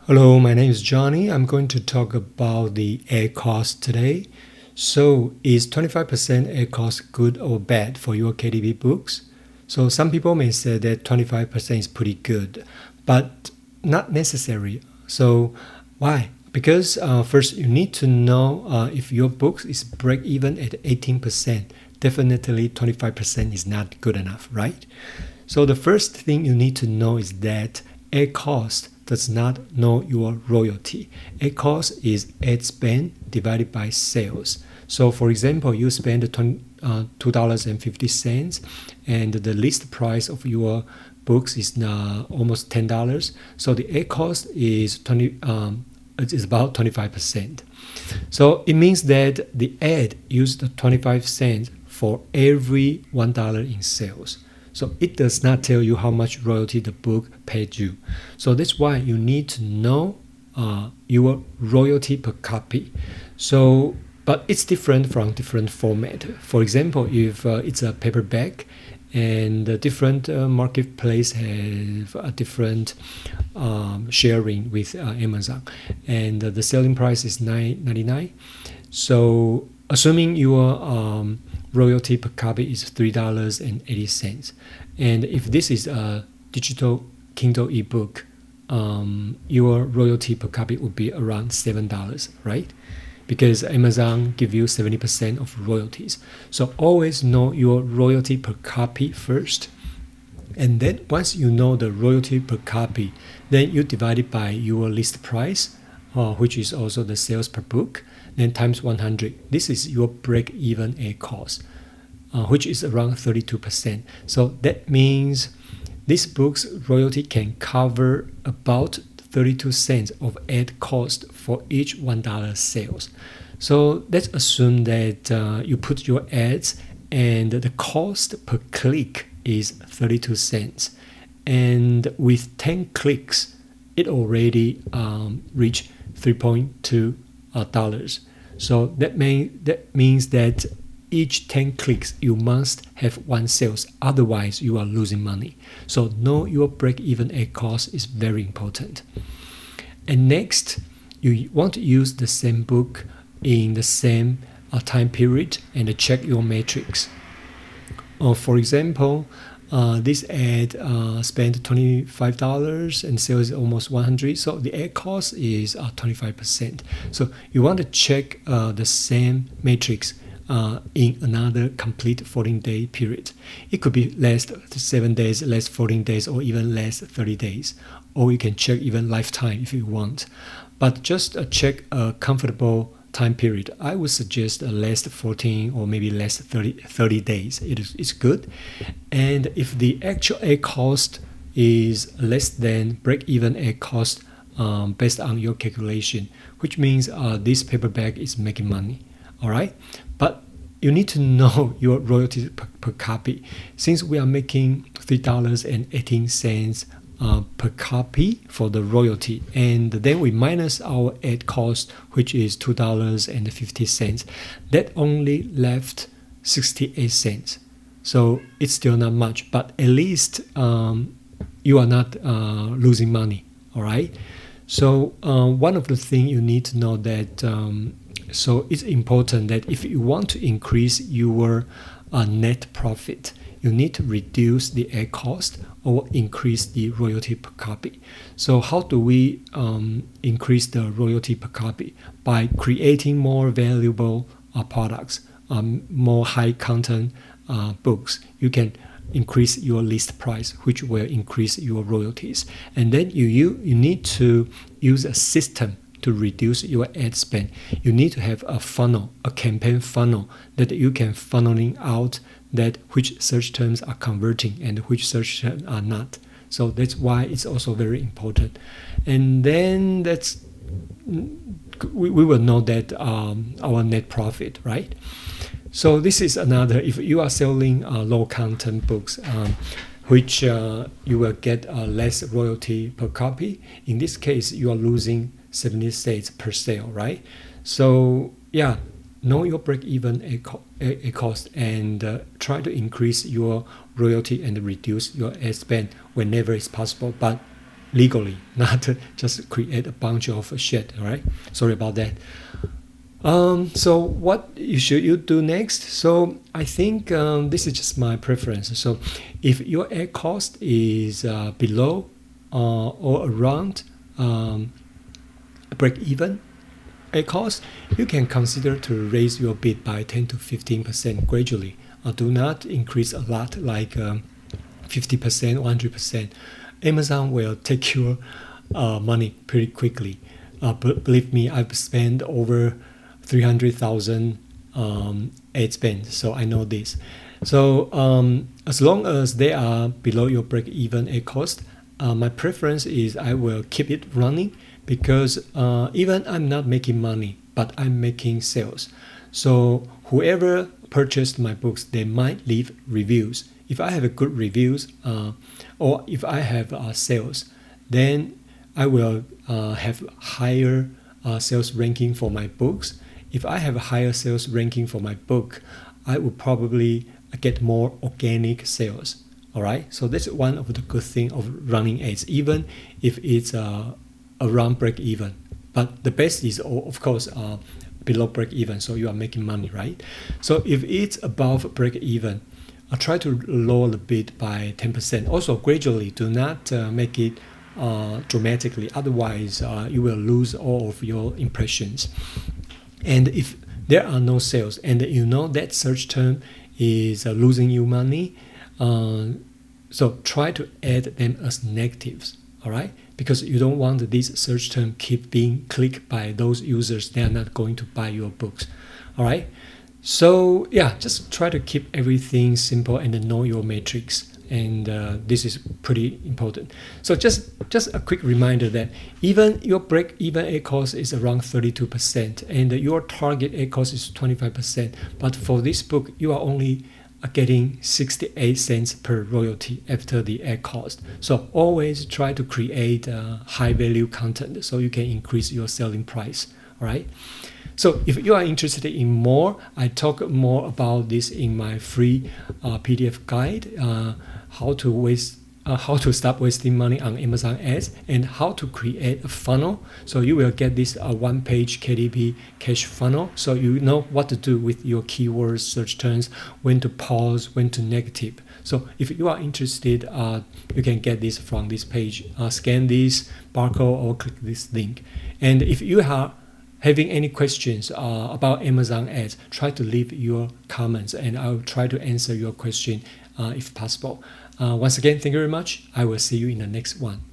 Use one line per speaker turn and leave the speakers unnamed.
Hello, my name is Johnny. I'm going to talk about the ACOS today. So, is 25% ACOS good or bad for your KDP books? So, some people may say that 25% is pretty good, but not necessary. So, why? Because first, you need to know if your book is break even at 18%. Definitely 25% is not good enough, right? So, the first thing you need to know is that ACOS does not know your royalty. ACOS is ad spend divided by sales. So for example, you spend $2.50 and the list price of your books is almost $10. So the ACOS is about 25%. So it means that the ad used 25 cents for every $1 in sales. So it does not tell you how much royalty the book paid you. So that's why you need to know your royalty per copy. So, but it's different from different format. For example, if it's a paperback, and the different marketplace have a different sharing with Amazon, and the selling price is $9.99. So assuming your royalty per copy is $3.80, and if this is a digital Kindle ebook, your royalty per copy would be around $7, right? Because Amazon give you 70% of royalties. So always know your royalty per copy first. And then once you know the royalty per copy, then you divide it by your list price, which is also the sales per book, then times 100. This is your break-even ACOS, which is around 32%. So that means this book's royalty can cover about 32 cents of ad cost for each $1 sales. So let's assume that you put your ads and the cost per click is 32 cents. And with 10 clicks, it already reached $3.2. So that means that each 10 clicks you must have one sales, otherwise you are losing money. So know your break-even ACOS is very important. And next, you want to use the same book in the same time period and check your metrics. For example, this ad spent $25 and sales almost $100, so the ad cost is 25%. So you want to check the same matrix in another complete 14-day period. It could be less 7 days, less 14 days, or even less 30 days. Or you can check even lifetime if you want. But just check a comfortable time period. I would suggest less 14 or maybe less 30 days. It's good. And if the actual ad cost is less than break-even ad cost based on your calculation, which means this paperback is making money. All right, but you need to know your royalty per copy. Since we are making $3.18 per copy for the royalty, and then we minus our ad cost, which is $2.50, that only left 68 cents. So it's still not much, but at least you are not losing money. All right. So one of the things you need to know that so it's important that if you want to increase your net profit, you need to reduce the ad cost or increase the royalty per copy. So how do we increase the royalty per copy? By creating more valuable products, more high content books. You can increase your list price, which will increase your royalties. And then you need to use a system to reduce your ad spend. You need to have a funnel, a campaign funnel that you can funneling out that which search terms are converting and which search terms are not. So that's why it's also very important. And then we will know that our net profit, right? So this is another, if you are selling low content books, which you will get less royalty per copy. In this case, you are losing 70 cents per sale, right? So yeah, know your break-even cost and try to increase your royalty and reduce your ad spend whenever it's possible. But legally, not just create a bunch of shit. All right, sorry about that. So what should you do next? So I think this is just my preference. So if your ad cost is below or around break even ad cost, you can consider to raise your bid by 10 to 15% gradually. Do not increase a lot like 50%, 100%. Amazon will take your money pretty quickly. Believe me, I've spent over 300,000 ad spend, so I know this. So as long as they are below your break-even ad cost, my preference is I will keep it running, because even I'm not making money, but I'm making sales. So whoever purchased my books, they might leave reviews. If I have a good reviews, or if I have sales, then I will have higher sales ranking for my books. If I have a higher sales ranking for my book, I will probably get more organic sales. All right, so that's one of the good thing of running ads, even if it's around break even. But the best is, of course, below break even, so you are making money, right? So if it's above break even, I try to lower the bid by 10%. Also, gradually, do not make it dramatically. Otherwise, you will lose all of your impressions. And if there are no sales, and you know that search term is losing you money, so try to add them as negatives, all right? Because you don't want this search term keep being clicked by those users. They are not going to buy your books, all right? So yeah, just try to keep everything simple and know your metrics. And this is pretty important. So just a quick reminder that even your break-even ad cost is around 32%, and your target ad cost is 25%. But for this book, you are only getting 68 cents per royalty after the ad cost. So always try to create high-value content so you can increase your selling price. All right. So if you are interested in more, I talk more about this in my free PDF guide, how to stop wasting money on Amazon ads, and how to create a funnel. So you will get this one-page KDP cash funnel, so you know what to do with your keywords, search terms, when to pause, when to negative. So if you are interested, you can get this from this page. Scan this barcode or click this link. And if you are having any questions about Amazon ads, try to leave your comments, and I'll try to answer your question if possible. Once again, thank you very much. I will see you in the next one.